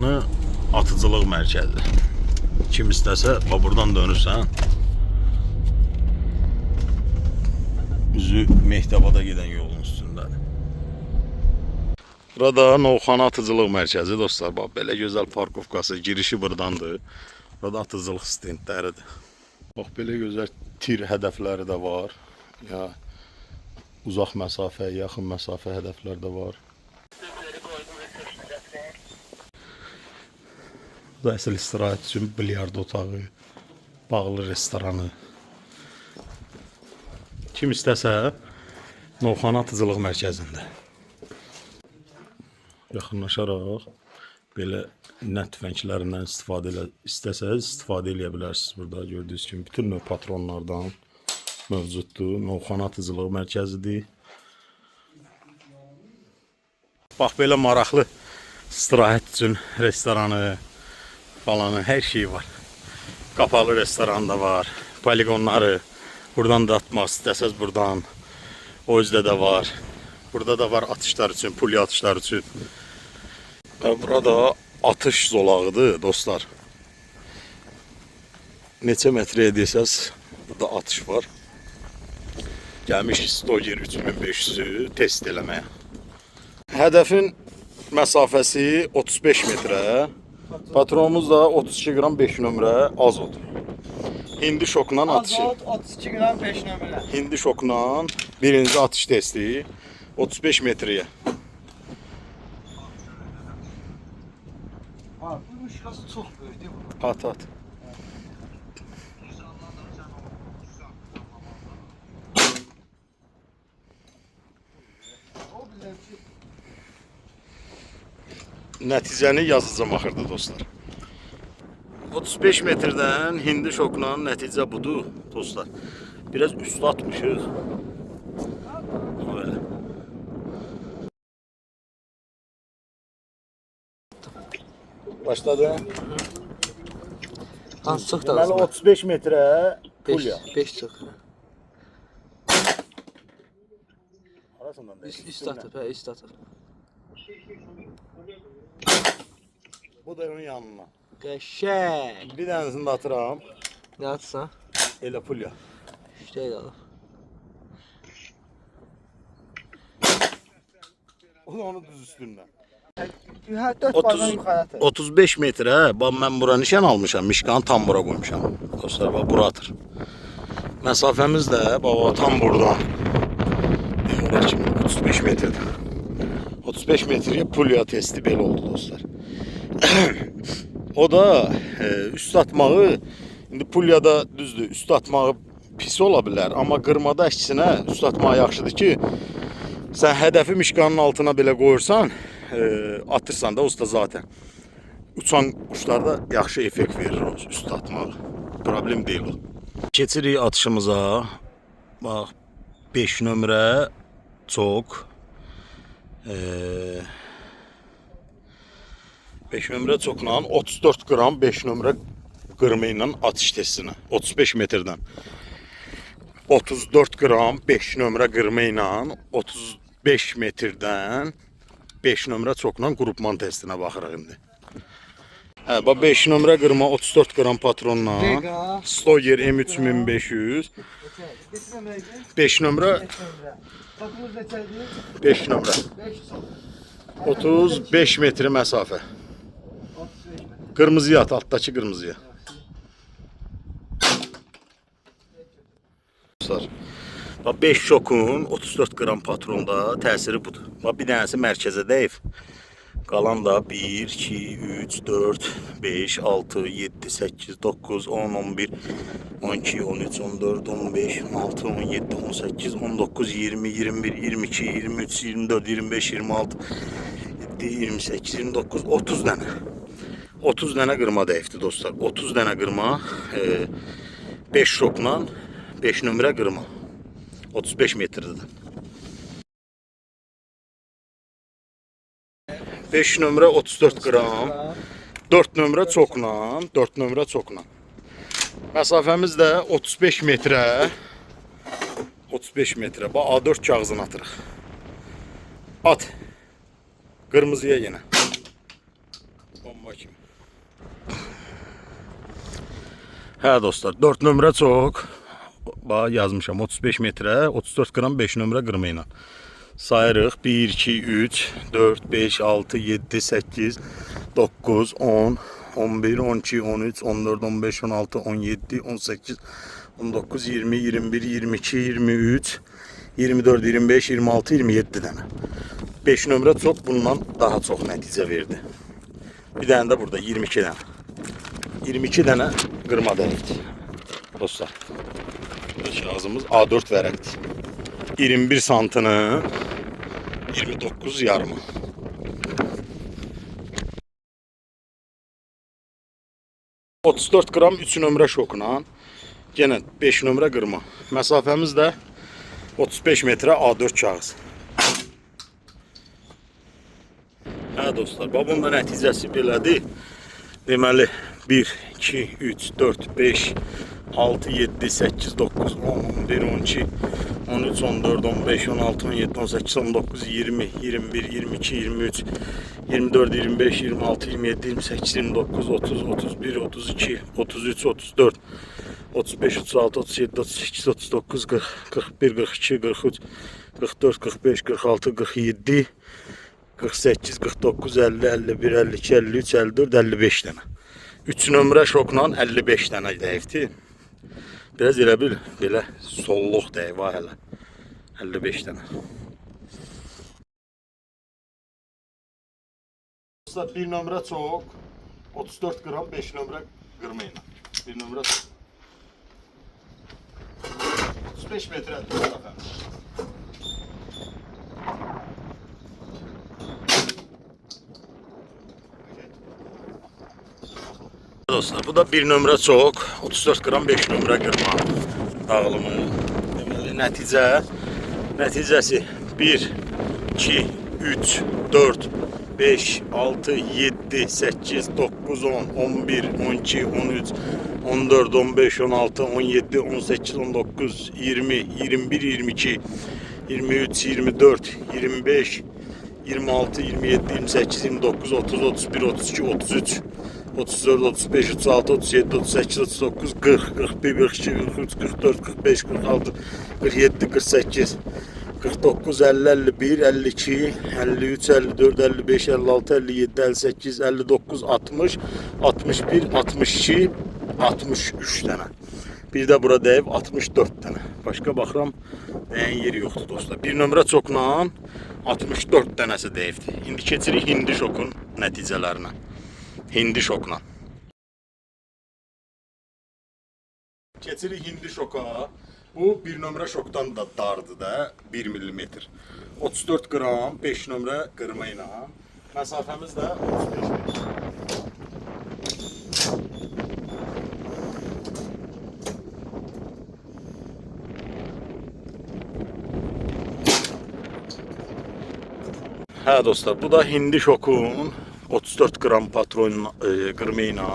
Atıcılıq mərkəzi. Kim istəsə, buradan dönürsən, üzü Mehdabada gedən yolun üstündədir. Burada Novxana Atıcılıq mərkəzi dostlar. Bax, belə gözəl parkovkası, girişi buradandır. Burada atıcılıq stendləridir. Bax, belə gözəl tir hədəfləri də var. Ya uzaq məsafə, yaxın məsafə hədəflər də var. Burada əsl istirahət üçün bilyard otağı, bağlı restoranı. Kim istəsə, Novxana Atıcılıq mərkəzində. Yaxınlaşaraq belə nət tüfənglərindən istifadə edə bilərsiniz. Burada gördüyünüz kimi bütün növ patronlardan mövcuddur. Novxana Atıcılıq mərkəzidir. Bax, belə maraqlı istirahət üçün restoranı falanı, hər şey var. Qapalı restoran da var, poligonları. Buradan da atmaq istəsəz buradan. O üzdə də var. Burada da var atışlar üçün, pulya atışlar üçün. Burada atış zolağıdır dostlar. Neçə metrəyə desəz, burada atış var. Gəlmiş Stoger 3500'ü test eləməyə. Hədəfin məsafəsi 35 metrə. Patronumuz da 32 qram 5 nömrə azot. Hindi şokla atışı. Azot 32 qram 5 nömrə. Hindi şokla birinci atış testi 35 metrəyə. Bu şurası çox böyükdür bu. At. Nəticəni yazacağım axırda dostlar. 35 metrdən hindi şokla nəticə budur dostlar. Biraz üstə atmışıq. Böyle. Başladı. Hansı çox da Deməli 35 metrə pulya. 5 çox. Arasından da. Üst atıb, hə, üst atıb. Bu da onun yanına. Qəşəng. Bir dənəsini də atıram. Nə atsan? Elə pulya. İşte elə alır. Onu düz üstündən. Hə, 4 bardan yuxarı atır. 35 metrə. Bax, mən bura nişan almışam. Mişkanı tam bura qoymuşam. Dostlar, bax, bura atır. Məsafəmiz də baba tam burada. Ora kimi 35 metrdir. 35 metrəyə pulya testi belə oldu dostlar. O da üst atmağı, indi pulyada düzdür, üst atmağı pis ola bilər. Amma qırmada əksinə üst atmağı yaxşıdır ki, sən hədəfi mişkanın altına belə qoyursan, atırsan da usta zaten. Uçan quşlarda yaxşı effekt verir o üst atmağı. Problem deyil o. Keçirik atışımıza. Bax, 5 nömrə çox. 5 nömrə çoxla 34 qram 5 nömrə qırma ilə atış testinə 35 metrdən 34 qram 5 nömrə qırma ilə 35 metrdən 5 nömrə çoxla qrupman testinə baxırıq indi. Hə, bax 5 nömrə qırma 34 qram patronla Stoger M3500 5 nömrə 5 nömrə 35 metre məsafə. Qırmızıya at, altdakı qırmızıya. Bax 5 şokun 34 qram patronda təsiri budur. Bax bir dənəsi mərkəzə dəyib. Qalan da 1, 2, 3, 4, 5, 6, 7, 8, 9, 10, 11, 12, 13, 14, 15, 16, 17, 18, 19, 20, 21, 22, 23, 24, 25, 26, 28, 29, 30 dənə. 30 dənə qırma dəyibdir dostlar. 30 dənə qırma 5 şokla 5 nömrə qırma. 35 metrədir. 5 nömrə 34 qram. 4 nömrə çoxla, 4 nömrə çoxla. Məsafəmiz də 35 metrə. 35 metrə. Bax A4 kağızını atırıq. At. Qırmızıya yenə. Bomba kimi. Hə dostlar, 4 nömrə çox. Bax yazmışam 35 metrə, 34 qram 5 nömrə qırma ilə. Sayırıq 1 2 3 4 5 6 7 8 9 10 11 12 13 14 15 16 17 18 19 20 21 22 23 24 25 26 27 dənə. 5 nömrə çox bundan daha çox nəticə verdi. Bir dənə də burada 22 dənə. 22 dənə qırma dəyikdir. Dostlar. Kağızımız A4 vərəqdir. 21 santının 29 yarımı. ...34 qram 3 nömrə şokla, yenə 5 nömrə qırma. Məsafəmiz də 35 metrə A4 kağız. Hə dostlar, bunun da nəticəsi belədir. Deməli 1, 2, 3, 4, 5, 6, 7, 8, 9, 10, 11, 12, 13, 14, 15, 16, 17, 18, 19, 20, 21, 22, 23, 24, 25, 26, 27, 28, 29, 30, 31, 32, 33, 34, 35, 36, 37, 38, 39, 40, 41, 42, 43, 44, 45, 46, 47, 48, 49, 50, 51, 52, 53, 54, 55 dənə. 3 nömrə şokla 55 dənə dəyikdir. Biraz elə bil, belə solluq dəyik var hələ. 55 dənə. 1 nömrə çox, 34 qram 5 nömrə qırma ilə. 1 nömrə çox. 35 metrə məsafəmiz. Dostlar, bu da 1 nömrə çox, 34 qram 5 nömrə qırma dağılımı. Deməli, nəticəsi 1, 2, 3, 4, 5, 6, 7, 8, 9, 10, 11, 12, 13, 14, 15, 16, 17, 18, 19, 20, 21, 22, 23, 24, 25, 26, 27, 28, 29, 30, 31, 32, 33, 34, 35, 36, 37, 38, 39, 40, 41, 42, 43, 44, 45, 46, 47, 48, 49, 50, 51, 52, 53, 54, 55, 56, 57, 58, 59, 60, 61, 62, 63 dənə. Bir də bura dəyib 64 dənə. Başqa baxıram, dəyən yeri yoxdur dostlar. 1 nömrə çokla 64 dənəsi dəyibdir. İndi keçirik hindi şokun nəticələrinə. Hindi şokla. Keçirik hindi şoka. Bu 1 nömrə şokdan da dardı da 1 mm. 34 qram 5 nömrə qırma ilə. Məsafəmiz də 35 metr. Hə dostlar, bu da hindi şokun 34 qram patron qırma ilə,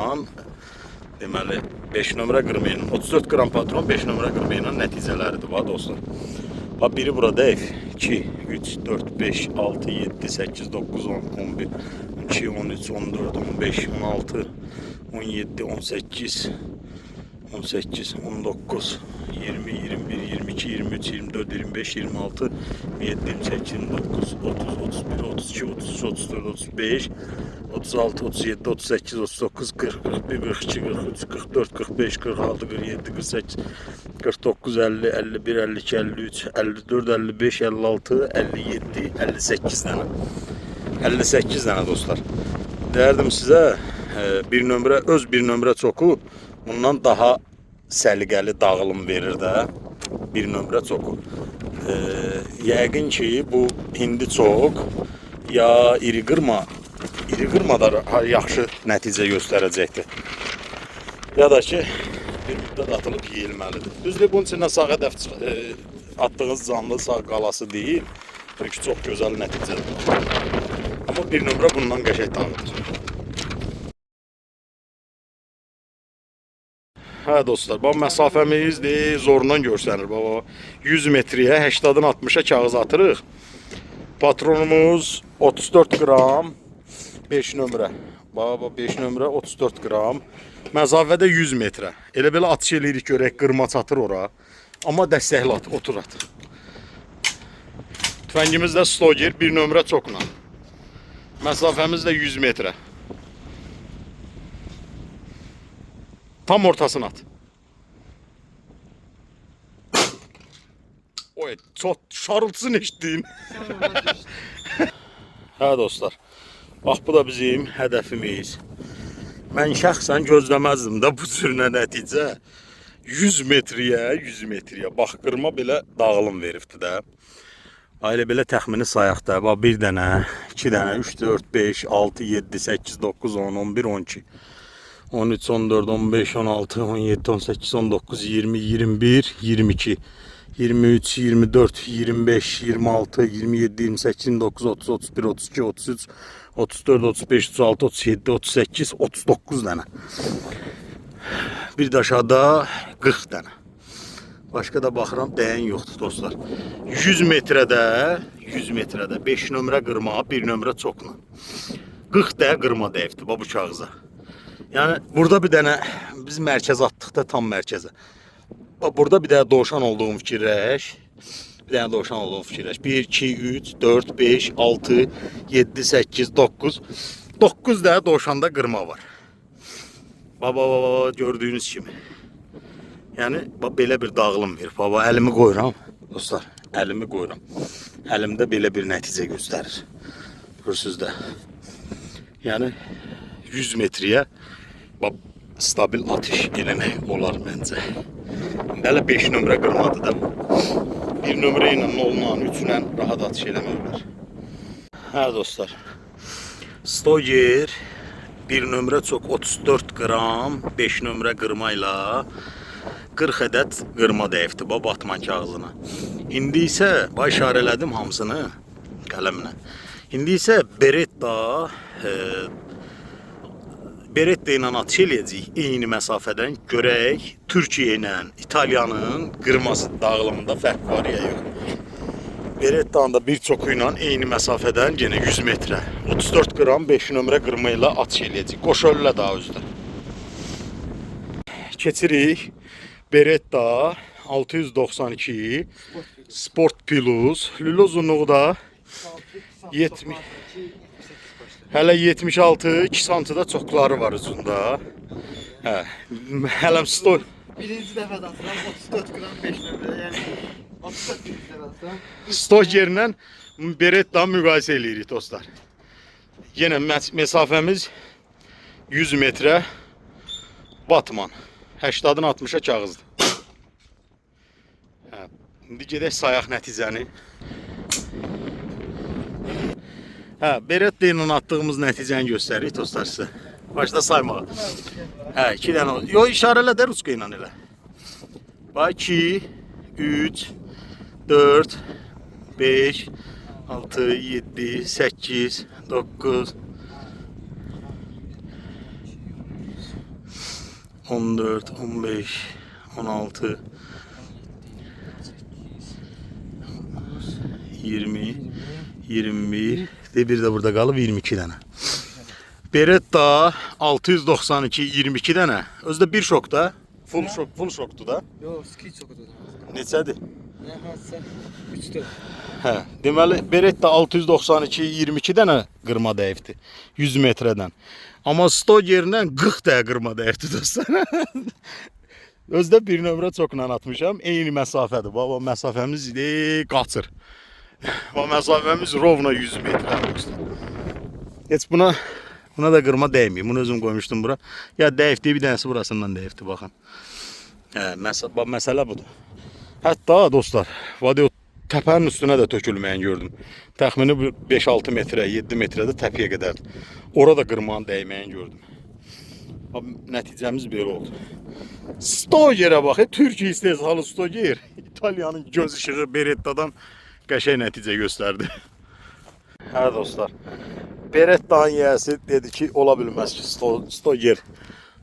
deməli 5 nömrə qırma ilə, 34 qram patron 5 nömrə qırma ilə nəticələridir va dostlar. Bax biri burada 2, 3, 4, 5, 6, 7, 8, 9, 10, 11, 12, 13, 14, 15, 16, 17, 18, 18, 19, 20, 21, 22, 23, 24, 25, 26, 27, 28, 29, 30, 31, 32, 33, 34, 35, 36, 37, 38, 39, 40, 41, 42, 43, 44, 45, 46, 47, 48, 49, 50, 51, 52, 53, 54, 55, 56, 57, 58 dənə. 58 dənə dostlar. Derdim sizə bir nömrə, öz bir nömrə çoku bundan daha səliqəli dağılım verir də. Bir nömrə çoku. Yəqin ki bu hindi çox ya iri qırma da yaxşı nəticə göstərəcəkdir. Ya da ki bir müddət atılıb yeyilməlidir. Düzdür, bunun içində sağ hədəf attığınız canlı sağ qalası deyil. Çünki çox gözəl nəticədir. Amma bir nömrə bundan qəşəng dağıdır. Hə dostlar, bu məsafəmizdir, zorundan görsənir. 100 metriyə 80-dan 60-a kağız atırıq. Patronumuz 34 qram 5 nömrə. Baba 5 nömrə 34 qram. Məsafədə 100 metrə. Elə belə atış eləyirik görək qırma çatır ora. Amma dəstəkli at, otur at. Tüfəngimiz də Stoger 1 nömrə çokla. Məsafəmiz də 100 metrə. Tam ortasına at. Oy, çok şarıltısını eşitdin. Hə dostlar. Bax bu da bizim hədəfimiz. Mən şəxsən gözləməzdim də bu cürünə nəticə. 100 metrəyə. Bax qırma belə dağılım veribdi də. Ailə belə təxmini sayaq da. Bax 1 dənə, 2 dənə, 3, 4, 5, 6, 7, 8, 9, 10, 11, 12. 13, 14, 15, 16, 17, 18, 19, 20, 21, 22, 23, 24, 25, 26, 27, 28, 29, 30, 31, 32, 33, 34, 35, 36, 37, 38, 39 dənə. Bir də aşağıda 40 dənə. Başqa da baxıram, dəyən yoxdur dostlar. 100 metrədə 5 nömrə qırma, 1 nömrə çokla. 40 də qırma dəyibdir bu kağıza. Yani burada bir dənə biz mərkəzə atdıqda tam mərkəzə. Burada bir dənə dovşan olduğum fikirləş. 1, 2, 3, 4, 5, 6, 7, 8, 9. 9 dənə dovşanda qırma var. Baba gördüğünüz kimi. Yani belə bir dağılım verir. Baba əlimi qoyuram. Dostlar, əlimi qoyuram. Əlimdə belə bir nəticə göstərir. Görürsünüz də. Yani 100 metrəyə stabil atış eləmək olar məncə. Hələ 5 nömrə qırmadı da. 1 nömrə ilə 0-la 3-lə rahat atış eləmək olar. Hə dostlar. Stoger 1 nömrə çox 34 qram, 5 nömrə qırma ilə 40 ədəd qırma dəyibdi bu batman kağızına. İndi isə işarələdim hamısını qələmlə. İndi isə Beretta ilə atış eləyəcəyik eyni məsafədən. Görək Türkiyə ilə İtaliyanın qırması dağılımında fərq var ya yox. Berettanın da bir çoxu ilə eyni məsafədən yenə 100 metrə. 34 qram 5 nömrə qırma ilə atış eləyəcəyik. Qoşöllə daha özdə. Keçirik. Beretta 692 Sport Plus. Lülə uzunluğu da 70. Hələ 76, 2 santıda çoxları var ucunda. Hə, hələm stoy. Birinci dəfə atıram 34 qram 5 nömrə, yəni 34 dəfə atıram. Stogerlə Beretta müqayisə eləyirik dostlar. Yenə məsafəmiz 100 metrə batman. 80-dən 60-a kağızdır. Hə, indi gedək sayaq nəticəni. Hə, Beretta ilə attığımız nəticəni göstəririk dostlar sizə. Başda saymağa. Hə, 2 dənə. Yo, işarələ də ruska ilə elə. Bax 2, 3, 4, 5, 6, 7, 8, 9, 14, 15, 16, 20, 21, bir de burada qalıb 22 dənə. Beretta 692, 22 dənə. Özdə bir şokda, full şokdur da. Yox, ski çoxdur. Neçədir? Nə hansısa 3-4. Hə, deməli Beretta 692, 22 dənə qırma dəyibdi 100 metrədən. Amma Stogerlə 40 dənə qırma dəyibdi dostlar. Özdə bir nömrə çokla atmışam, eyni məsafədir. Baba məsafəmiz qaçır. Bu məsafəmiz rovna 100 metrə dostlar. Heç buna da qırma dəyməyib. Bunu özüm qoymuşdum bura. Ya dəyibdi, bir dənəsi burasından dəyibdi baxın. Hə, məsələ budur. Hətta dostlar, o təpənin üstünə də tökülməyən gördüm. Təxmini 5-6 metrə, 7 metrədə təpəyə qədər. Orada qırmanın dəyməyən gördüm. Nəticəmiz belə oldu. Stogerə bax, Türkiyə istehsalı Stoger. İtaliyanın göz işığı Beretta'dan qəşəng nəticə göstərdi. Hə dostlar, Beretta'nın yiyəsi dedi ki, ola bilməz ki, Stoger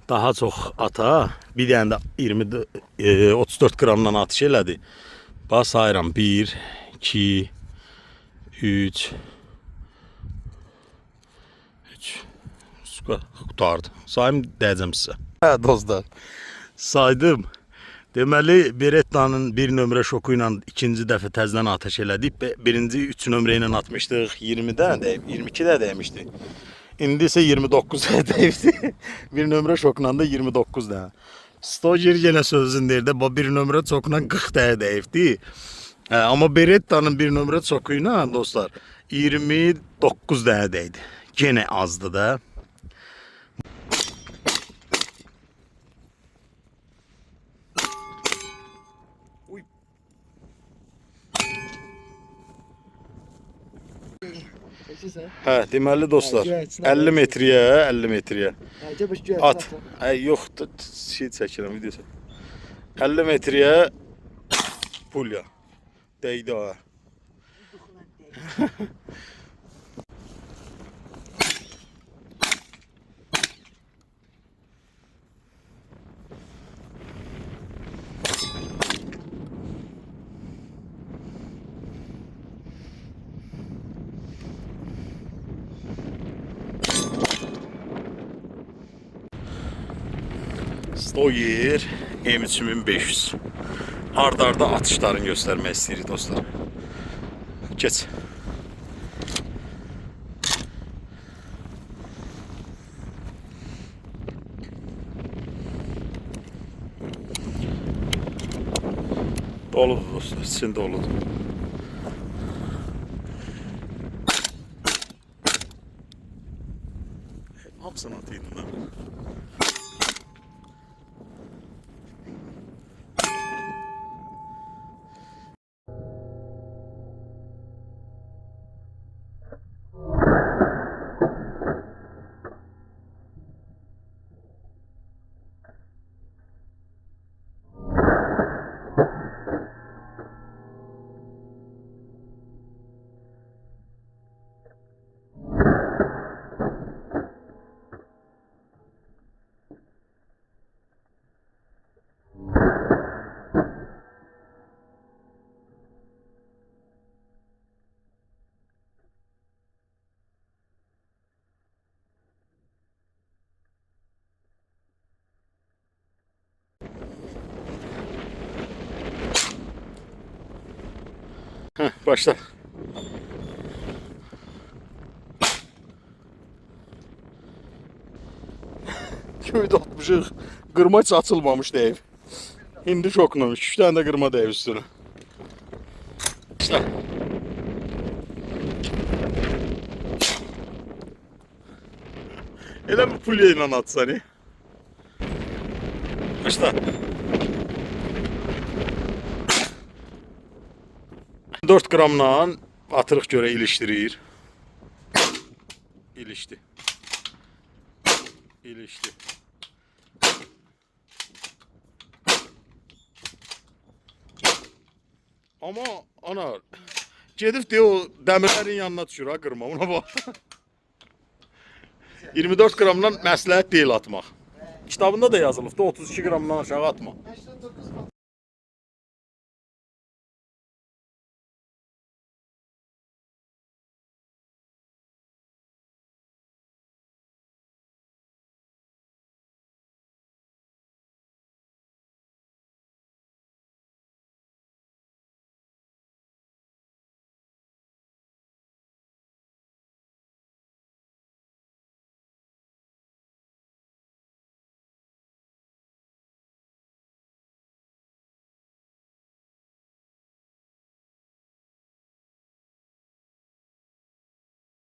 daha çox ata, bir dənə də 34 qramdan atış elədi. Bax sayıram, 1, 2, 3, Qutardı. Sayım deyəcəm sizə. Hə dostlar. Saydım. Deməli Berettanın bir nömrə şoku ilə ikinci dəfə təzədən atəş elədik. Birinci 3 nömrə ilə atmışdıq. 20-də dəyib, 22-də dəymişdi. İndi isə 29-da dəyibdi. Bir nömrə şokla da 29-da. Stoger yenə sözündə bu bir nömrə şokla 40-da dəyibdi. Amma Berettanın bir nömrə şoku ilə dostlar 29-da dəydi. Yenə azdı da. Hə, deməli dostlar, 50 metrəyə, 50 metrəyə. At. Yox, şey çəkirəm, video çək. 50 metrəyə pulya. Dəydi ha. Stoyer M3500. Arda atışlarını göstərmək istəyirik dostlar. Keç. Doludur dostlar, içində doludur. Hamısını atıyordum da. Heh, başla. Köydə atmışıq. Qırma heç açılmamış deyib. İndi şokla 3 dənə də qırma deyib üstünə. Başla. Elə bu pulya ilə atsan. Başla. 4 qramla atırıq görə ilişdirir. İlişdi. İlişdi. Amma ana gedib deyə o dəmirlərin yanına düşür ha qırma ona bax. 24 qramdan məsləhət deyil atmaq. Kitabında da yazılıbdı 32 qramdan aşağı atma. 89